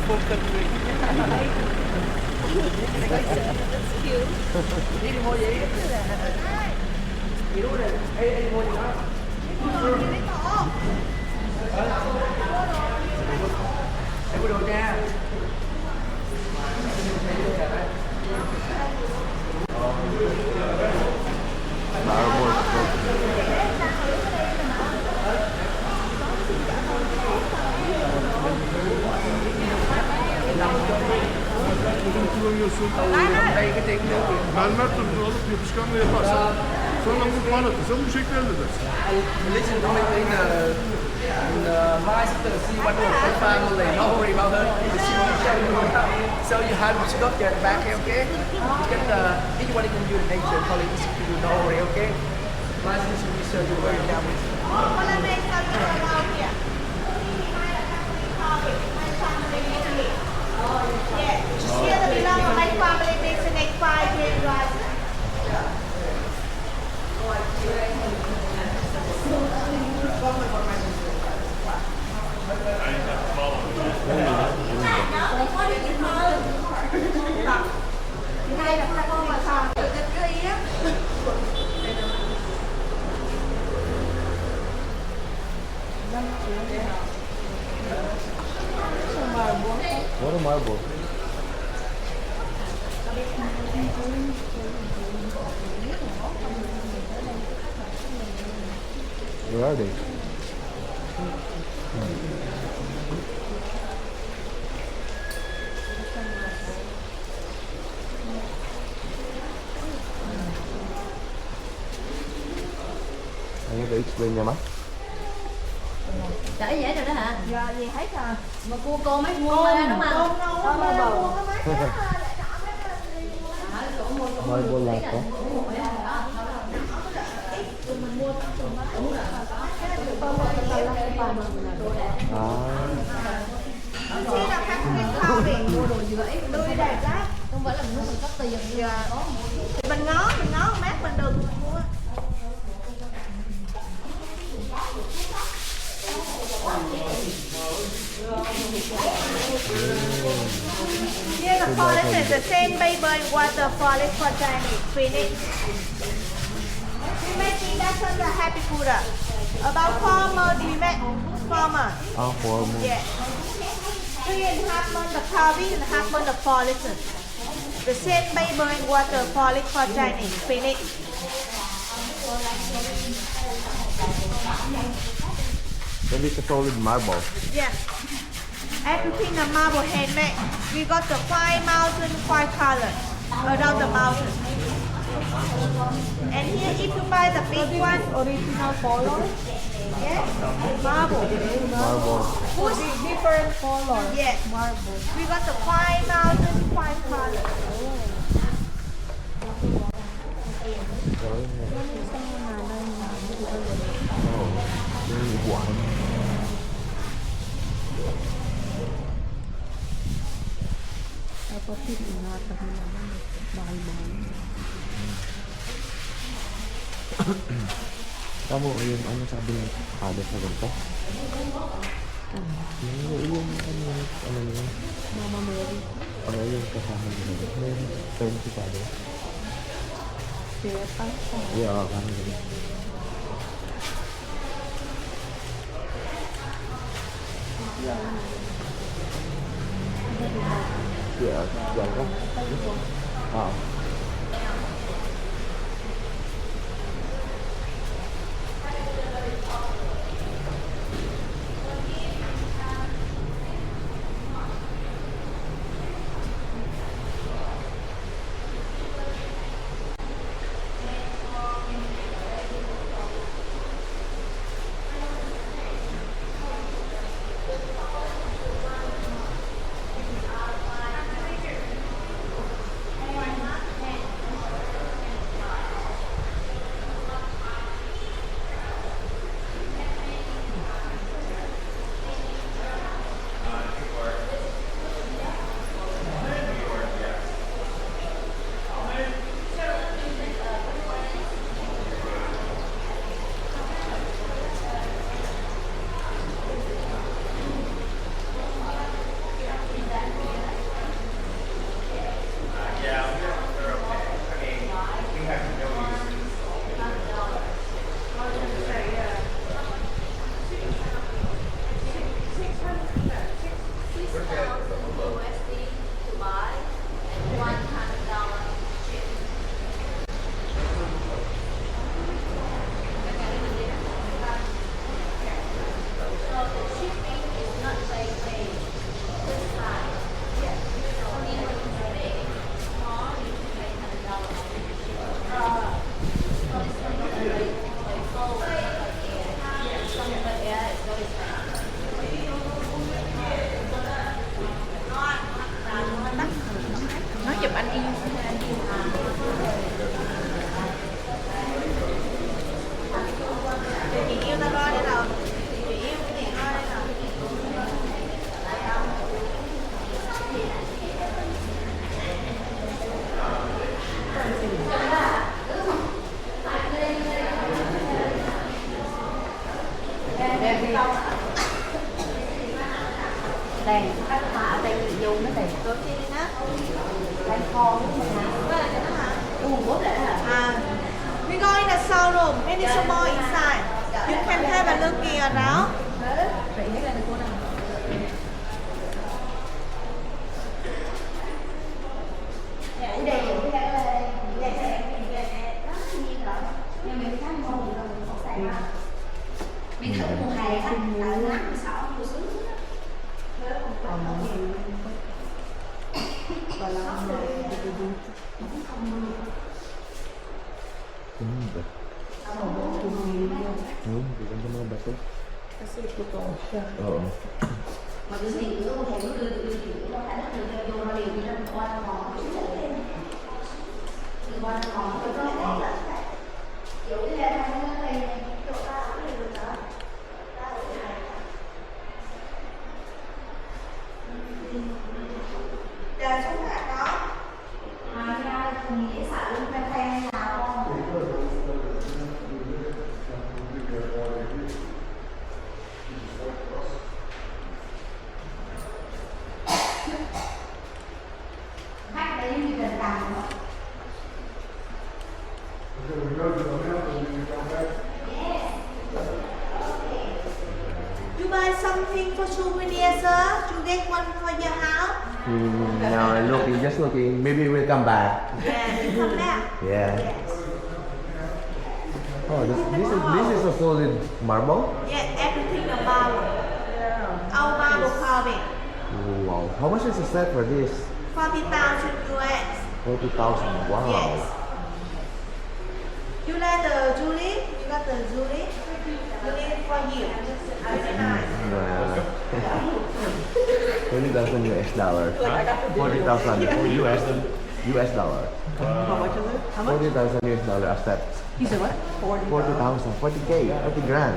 beautiful country. That's cute. Đi mua gì? Gì đúng rồi. Ê, mua gì đó? Em mua đồ nha. Kullanıyorsun. Đây cái tiếng nước Việt. Mermer tuzunu alıp yapışkanla yaparsan sonra bunu parlatırsan bu şekli elde edersin. Listen to me, please. My sister, she went to a family. Don't worry about her. She will show you how. So you have to go get back, okay? You get anyone can do nature, probably easy to do. Don't worry, okay? My sister will show you where you're down with. Yeah, just here the belong of my family makes an egg 5 years right. Đây là con mà sao tự cái đi á. What a marble. Where are they? Anh có thể explain nha má. Chở dễ rồi đó hả? Dạ, gì hết à? Mà cua cô mấy mua ra đúng không? Marble là có. Chị nào khác cái kho về mua đồ dừa ấy, đôi đẹp lắm. Không phải là mình có tiền. Dạ. Thì mình ngó mát mình được mua. Here the polish is the same paper and water polish for Chinese finish. We making that one the happy Buddha. About 4 months we make 4 months. Oh, 4 months. Yeah. 3.5 months the carving and half month the polishing. The same paper and water polish for Chinese finish. Then it's a solid marble. Yeah. Everything the marble handmade. We got the 5 mountain, 5 colors around the mountain. And here, if you buy the big one, original color. Yes, marble. Marble. Who's different color? Yes, marble. We got the 5 mountain, 5 colors. Kamu yung ano sabi ng halos na ganito? Yung ano yun? Mama Mary. Ano yung kasama nila? May term si Pado? Yeah, kami ganun. Yeah, yan ka? Ah. đèn các họa ở đây dùng nó thì Đốt chi đi nè. đèn kho bố để hả? We go in the showroom. Any small inside. You can have a looking around. Vậy hết là được cô nào? Mình thử mùa hè á, tại nắng sợ mùa sướng. Thì con châm bạch tốt. Mà cái gì nữa một thầy nó đưa nó phải đất đưa vô nó liền đi ra qua nó mòn nó xuống lên. Đi qua nó mòn nó lên. Kiểu như là nó lên chỗ ta ở đây được đó. Giờ xuống hả đó. Mà ra thì dễ sợ luôn phe nào không? Khách đấy như gần tầm nữa. You buy something for souvenir, sir? You get one for your house? Now just looking. Maybe we'll come back. Yeah, you come back. Yeah. Yes. Oh, this is a solid marble. Yeah, everything the marble. Our marble carving. Wow. How much is the set for this? 40,000 US. 40,000. Wow. Yes. You like the jewelry? You got the jewelry? Jewelry for you. Very nice. 20,000 US dollar. 40,000 US dollar. How much is it? 40,000 US dollar a set. You said what? 40,000. 40K. 40 grand.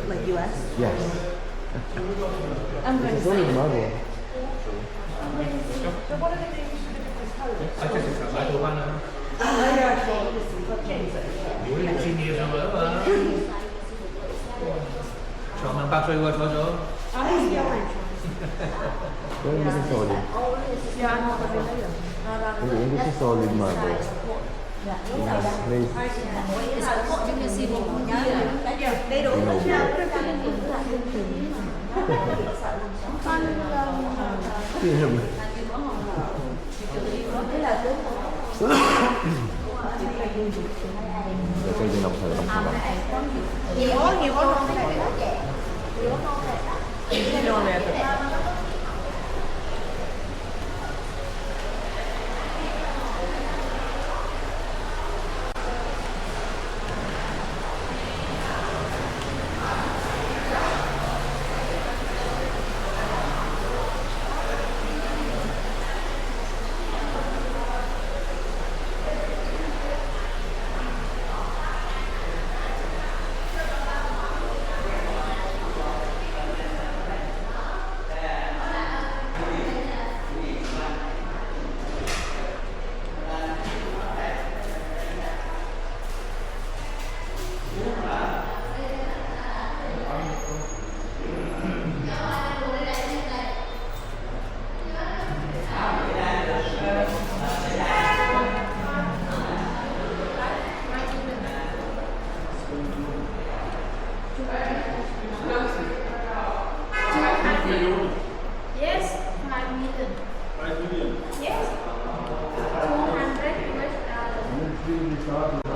Like US? Yes. I'm going It's to only marble. Well, this is solid. This is solid marble. Nice. chúng ta xin một nhớ Đầy đủ Đầy đủ. Để cây đồng thời đồng thời. Nhiều có non cái này. Yes, 5 million. 5 million. Yes. 200 US dollar.